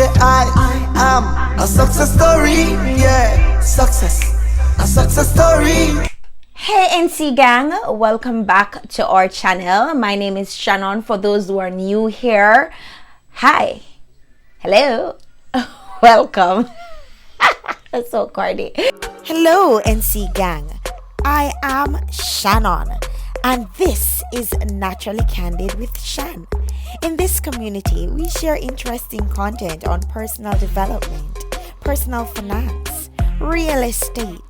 say I am a success story. Yeah, success, a success story. Hey NC gang, welcome back to our channel. My name is Shannon. For those who are new here, hi, hello, welcome. That's so corny. Hello NC gang, I am Shannon and this is Naturally Candid with Shan. In this community, we share interesting content on personal development, personal finance, real estate,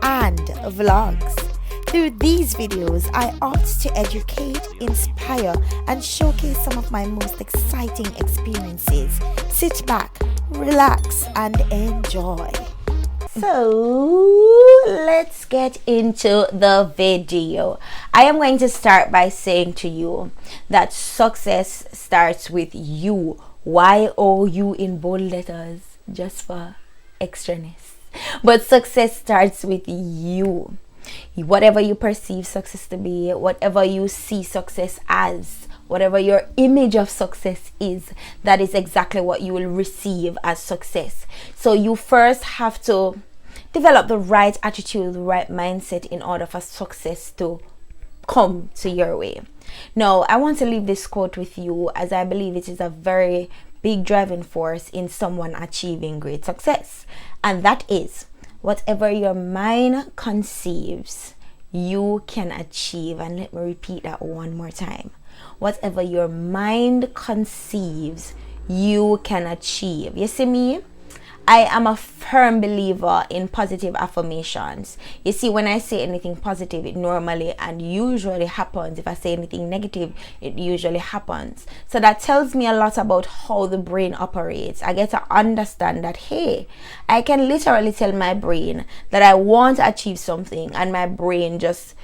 and vlogs. Through these videos, I opt to educate, inspire, and showcase some of my most exciting experiences. Sit back, relax, and enjoy. So let's get into the video. I am going to start by saying to you that success starts with you. Y-O-U in bold letters, just for extraness. But success starts with you. Whatever you perceive success to be, whatever you see success as, whatever your image of success is, that is exactly what you will receive as success. So you first have to develop the right attitude, the right mindset in order for success to come to your way. Now, I want to leave this quote with you as I believe it is a very big driving force in someone achieving great success. And that is, whatever your mind conceives, you can achieve. And let me repeat that one more time. Whatever your mind conceives, you can achieve. You see me? I am a firm believer in positive affirmations. You see, when I say anything positive, it normally and usually happens. If I say anything negative, it usually happens. So that tells me a lot about how the brain operates. I get to understand that, hey, I can literally tell my brain that I want to achieve something, and my brain just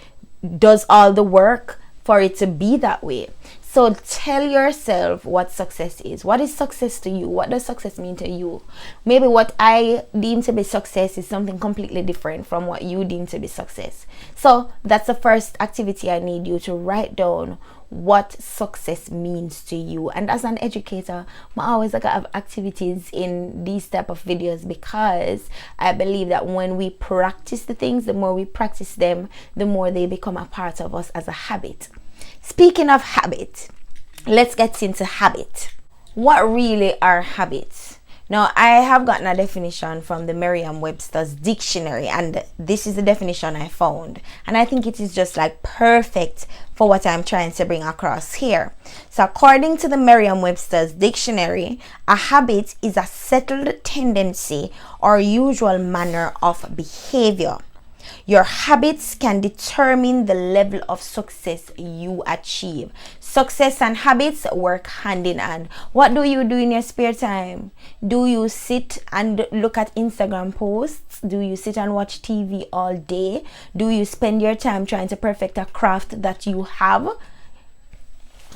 does all the work for it to be that way. So tell yourself what success is. What is success to you? What does success mean to you? Maybe what I deem to be success is something completely different from what you deem to be success. So that's the first activity I need you to write down what success means to you. And as an educator, I always like to have activities in these type of videos because I believe that when we practice the things, the more we practice them, the more they become a part of us as a habit. Speaking of habit, let's get into habit. What really are habits? Now, I have gotten a definition from the Merriam-Webster's dictionary, and this is the definition I found. And I think it is just like perfect for what I'm trying to bring across here. So according to the Merriam-Webster's dictionary, a habit is a settled tendency or usual manner of behavior. Your habits can determine the level of success you achieve. Success and habits work hand in hand. What do you do in your spare time? Do you sit and look at Instagram posts? Do you sit and watch TV all day? Do you spend your time trying to perfect a craft that you have?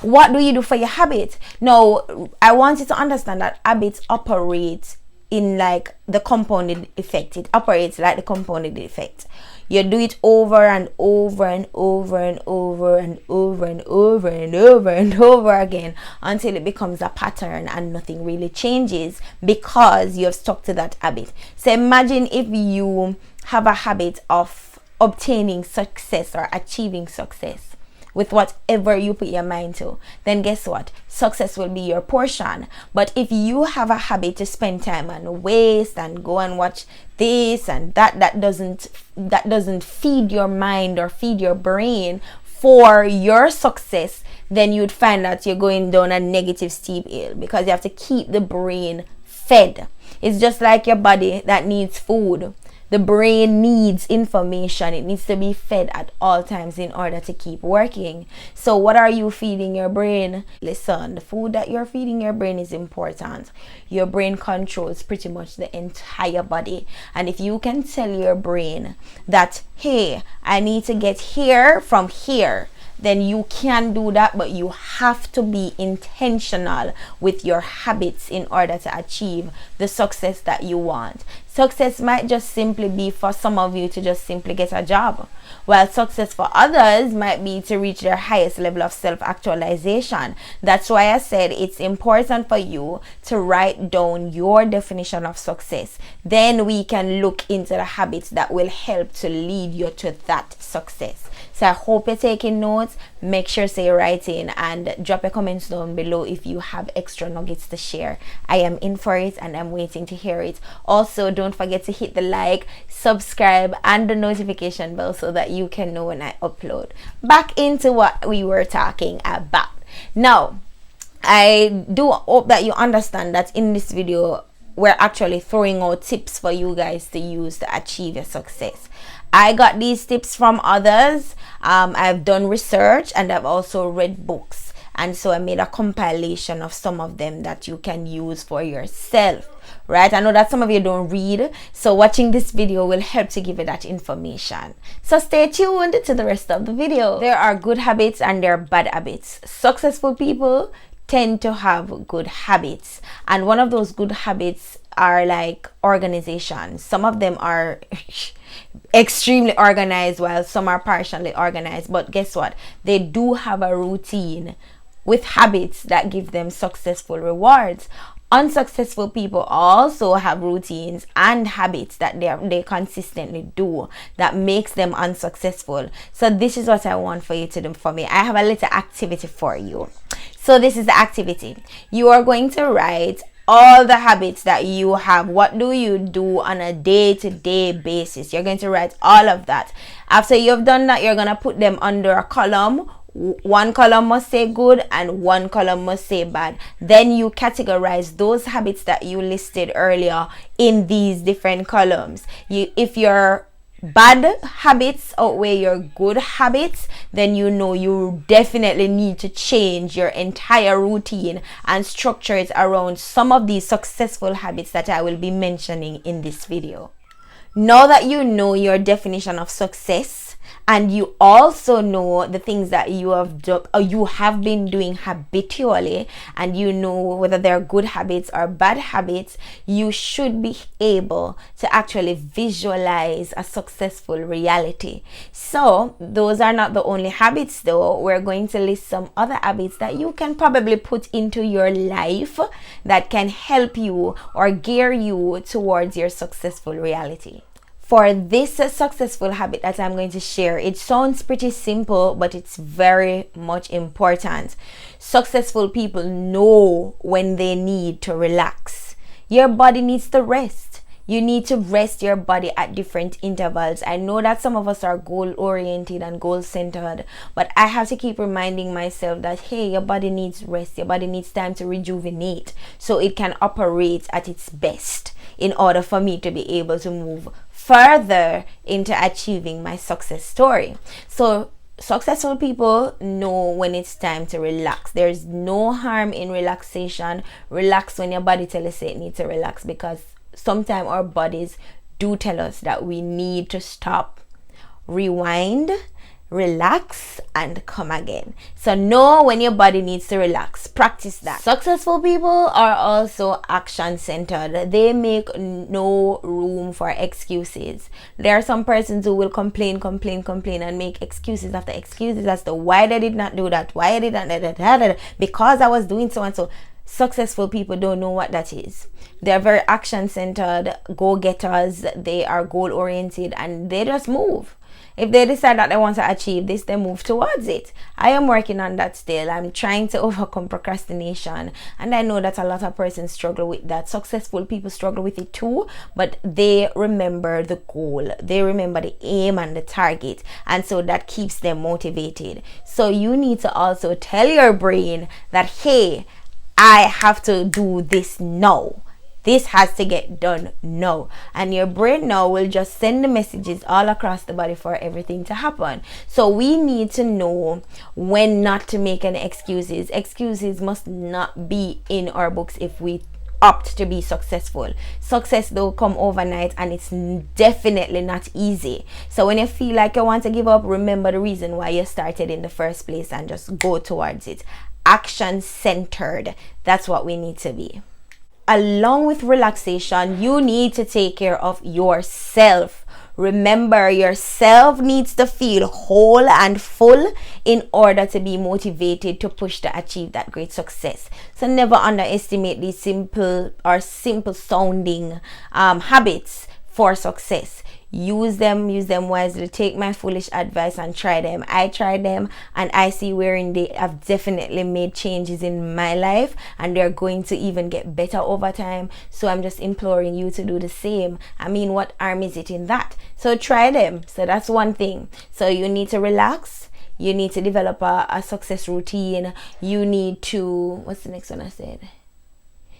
What do you do for your habit? Now, I want you to understand that habits operate in like the compounded effect. It operates like the compounded effect. You do it over and over and over and over and over and over and over and over again until it becomes a pattern and nothing really changes because you have stuck to that habit. So imagine if you have a habit of obtaining success or achieving success with whatever you put your mind to, then guess what? Success will be your portion. But if you have a habit to spend time and waste and go and watch this and that doesn't feed your mind or feed your brain for your success, then you'd find that you're going down a negative steep hill because you have to keep the brain fed. It's just like your body that needs food. The brain needs information. It needs to be fed at all times in order to keep working. So what are you feeding your brain? Listen, the food that you're feeding your brain is important. Your brain controls pretty much the entire body. And if you can tell your brain that, hey, I need to get here from here, then you can do that, but you have to be intentional with your habits in order to achieve the success that you want. Success might just simply be for some of you to just simply get a job, while success for others might be to reach their highest level of self-actualization. That's why I said it's important for you to write down your definition of success. Then we can look into the habits that will help to lead you to that success. So I hope you're taking notes. Make sure to write in and drop your comments down below if you have extra nuggets to share. I am in for it and I'm waiting to hear it. Also, don't forget to hit the like, subscribe, and the notification bell so that you can know when I upload. Back into what we were talking about. Now, I do hope that you understand that in this video, we're actually throwing out tips for you guys to use to achieve your success. I got these tips from others. I've done research and I've also read books, and so I made a compilation of some of them that you can use for yourself, right? I know that some of you don't read, so watching this video will help to give you that information. So stay tuned to the rest of the video. There are good habits and there are bad habits. Successful people tend to have good habits, and one of those good habits are like organization. Some of them are extremely organized while some are partially organized, but guess what? They do have a routine with habits that give them successful rewards. Unsuccessful people also have routines and habits that they consistently do that makes them unsuccessful. So this is what I want for you to do for me. I have a little activity for you. So this is the activity. You are going to write all the habits that you have. What do you do on a day-to-day basis? You're going to write all of that. After you've done that, you're going to put them under a column. One column must say good and one column must say bad. Then you categorize those habits that you listed earlier in these different columns. If your bad habits outweigh your good habits, then you know you definitely need to change your entire routine and structure it around some of these successful habits that I will be mentioning in this video. Now that you know your definition of success, and you also know the things that you have done or you have been doing habitually, and you know whether they're good habits or bad habits, you should be able to actually visualize a successful reality. So those are not the only habits though. We're going to list some other habits that you can probably put into your life that can help you or gear you towards your successful reality. For this successful habit that I'm going to share, it sounds pretty simple, but it's very much important. Successful people know when they need to relax. Your body needs to rest. You need to rest your body at different intervals. I know that some of us are goal-oriented and goal-centered, but I have to keep reminding myself that, hey, your body needs rest. Your body needs time to rejuvenate so it can operate at its best in order for me to be able to move further into achieving my success story. So successful people know when it's time to relax. There's no harm in relaxation. Relax when your body tells you it needs to relax, because sometimes our bodies do tell us that we need to stop, rewind, relax, and come again. So know when your body needs to relax. Practice that. Successful people are also action centered. They make no room for excuses. There are some persons who will complain and make excuses after excuses as to why they did not do that, why I did not do that, because I was doing so and so. Successful people don't know what that is. They're very action centered, go-getters. They are goal oriented and they just move. If they decide that they want to achieve this, they move towards it. I am working on that still. I'm trying to overcome procrastination, and I know that a lot of persons struggle with that. Successful people struggle with it too, but they remember the goal. They remember the aim and the target, and so that keeps them motivated. So you need to also tell your brain that, hey, I have to do this now. This has to get done now. And your brain now will just send the messages all across the body for everything to happen. So we need to know when not to make any excuses. Excuses must not be in our books if we opt to be successful. Success though come overnight, and it's definitely not easy. So when you feel like you want to give up, remember the reason why you started in the first place and just go towards it. Action centered. That's what we need to be. along with relaxation, you need to take care of yourself. Remember, yourself needs to feel whole and full in order to be motivated to push to achieve that great success. So never underestimate these simple sounding habits for success. Use them wisely. Take my foolish advice and try them. I tried them and I see wherein they have definitely made changes in my life, and they're going to even get better over time. So I'm just imploring you to do the same. I mean, what harm is it in that? So try them. So that's one thing. So you need to relax. You need to develop a success routine. You need to, what's the next one I said?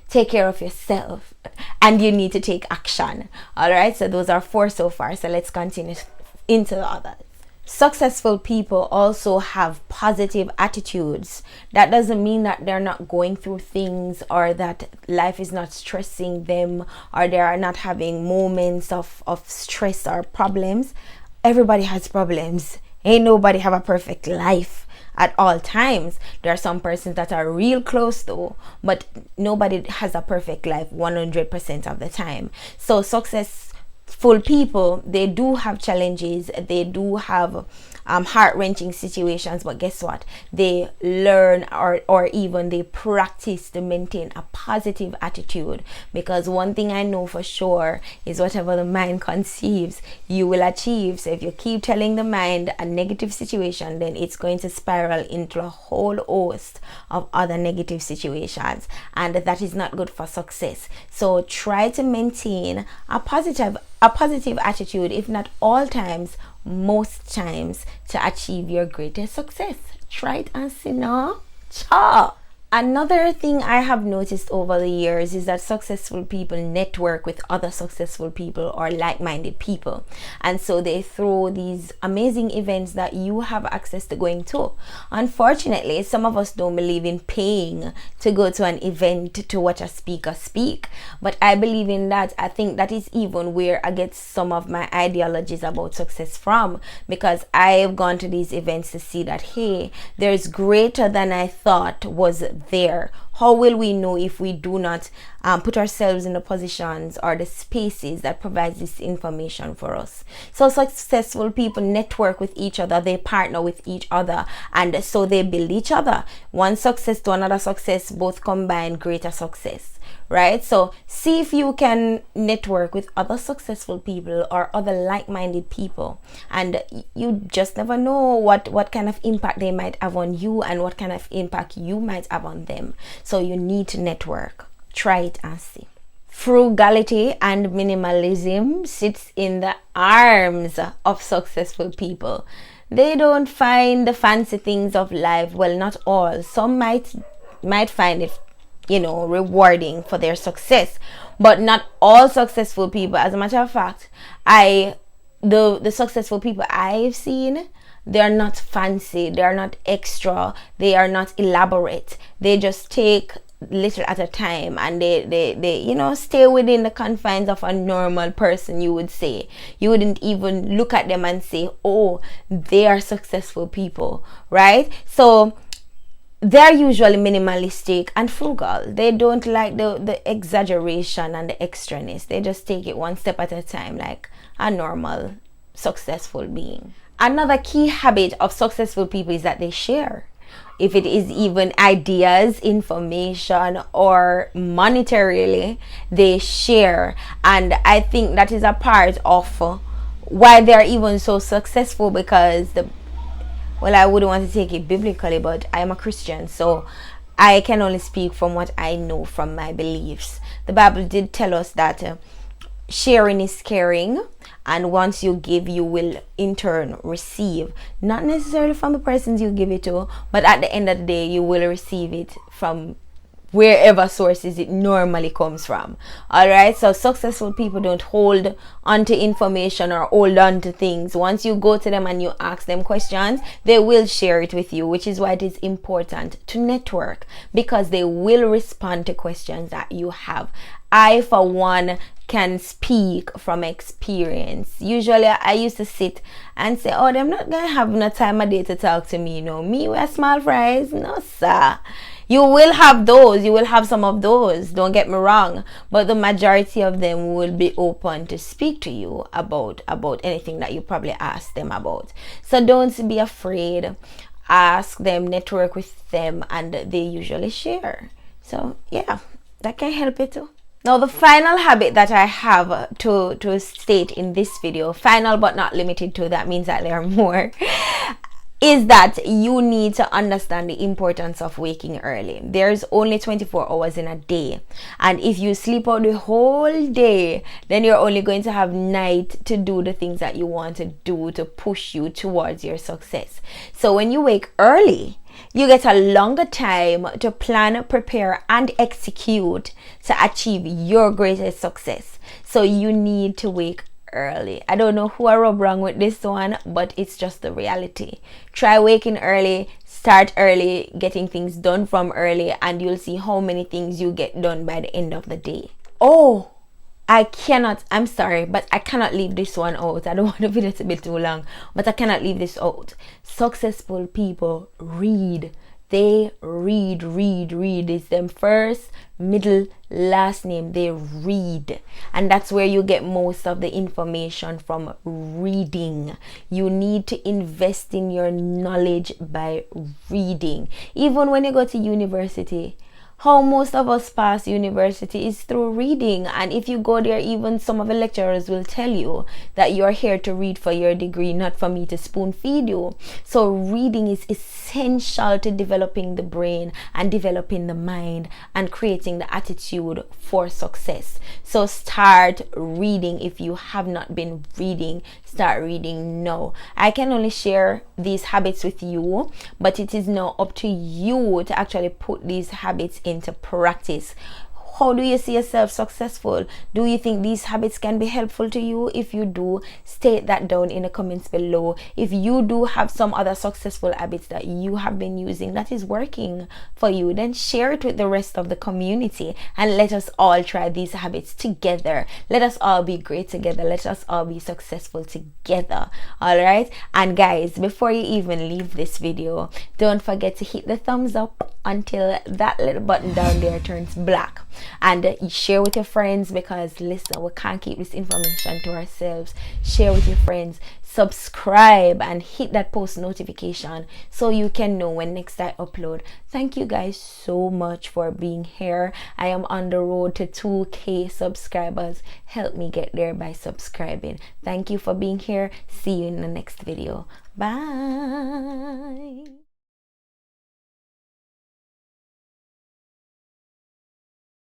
Take care of yourself, and you need to take action. All right, so those are 4 so far. So let's continue into the others. Successful people also have positive attitudes. That doesn't mean that they're not going through things, or that life is not stressing them, or they are not having moments of stress or problems. Everybody has problems. Ain't nobody have a perfect life at all times. There are some persons that are real close though, but nobody has a perfect life 100% of the time. So successful people, they do have challenges, they do have heart-wrenching situations, but guess what? They learn or even they practice to maintain a positive attitude, because one thing I know for sure is whatever the mind conceives, you will achieve. So if you keep telling the mind a negative situation, then it's going to spiral into a whole host of other negative situations, and that is not good for success. So try to maintain a positive attitude, if not all times, most times, to achieve your greatest success. Try it and see now. Cha. Another thing I have noticed over the years is that successful people network with other successful people or like-minded people, and so they throw these amazing events that you have access to going to. Unfortunately, some of us don't believe in paying to go to an event to watch a speaker speak, but I believe in that. I think that is even where I get some of my ideologies about success from, because I've gone to these events to see that, hey, there's greater than I thought was there. How will we know if we do not put ourselves in the positions or the spaces that provide this information for us? So successful people network with each other, they partner with each other, and so they build each other. One success to another success, both combine greater success, right? So see if you can network with other successful people or other like-minded people, and you just never know what kind of impact they might have on you and what kind of impact you might have on them. So you need to network. Try it and see. Frugality and minimalism sits in the arms of successful people. They don't find the fancy things of life. Well, not all. Some might find it, rewarding for their success, but not all successful people. As a matter of fact, the successful people I've seen, they are not fancy, they are not extra, they are not elaborate. They just take little at a time, and they stay within the confines of a normal person. You would say, you wouldn't even look at them and say, oh, they are successful people, right? So they're usually minimalistic and frugal. They don't like the exaggeration and the extraness. They just take it one step at a time, like a normal successful being. Another key habit of successful people is that they share. If it is even ideas, information, or monetarily, they share. And I think that is a part of why they're even so successful, because I wouldn't want to take it biblically, but I am a Christian, so I can only speak from what I know from my beliefs. The Bible did tell us that sharing is caring, and once you give, you will in turn receive. Not necessarily from the persons you give it to, but at the end of the day, you will receive it from wherever sources it normally comes from. All right, so successful people don't hold onto information or hold on to things. Once you go to them and you ask them questions, they will share it with you, which is why it is important to network, because they will respond to questions that you have. I, for one, can speak from experience. Usually I used to sit and say, oh, they're not gonna have no time of day to talk to me, me with small fries. No, sir. You will have those, you will have some of those, don't get me wrong, but the majority of them will be open to speak to you about anything that you probably ask them about. So don't be afraid. Ask them, network with them, and they usually share. So yeah, that can help you too. Now the final habit that I have to state in this video, final but not limited to, that means that there are more, is that you need to understand the importance of waking early. There's only 24 hours in a day, and if you sleep out the whole day, then you're only going to have night to do the things that you want to do to push you towards your success. So when you wake early, you get a longer time to plan, prepare, and execute to achieve your greatest success. So you need to wake early. I don't know who I rub wrong with this one, but it's just the reality. Try waking early, start early, getting things done from early, and you'll see how many things you get done by the end of the day. Oh, I'm sorry, but I cannot leave this one out. I don't want the video to be too long, but I cannot leave this out. Successful people read. They read. It's them first, middle, last name. They read. And that's where you get most of the information from, reading. You need to invest in your knowledge by reading. Even when you go to university, how most of us pass university is through reading. And if you go there, even some of the lecturers will tell you that you're here to read for your degree, not for me to spoon feed you. So reading is essential to developing the brain and developing the mind and creating the attitude for success. So start reading. If you have not been reading, start reading now. I can only share these habits with you, but it is now up to you to actually put these habits into practice. How do you see yourself successful? Do you think these habits can be helpful to you? If you do, state that down in the comments below. If you do have some other successful habits that you have been using that is working for you, then share it with the rest of the community and let us all try these habits together. Let us all be great together. Let us all be successful together. All right? And guys, before you even leave this video, don't forget to hit the thumbs up until that little button down there turns black. And share with your friends, because listen, we can't keep this information to ourselves. Share with your friends, subscribe, and hit that post notification so you can know when next I upload. Thank you guys so much for being here. I am on the road to 2K subscribers. Help me get there by subscribing. Thank you for being here. See you in the next video. Bye.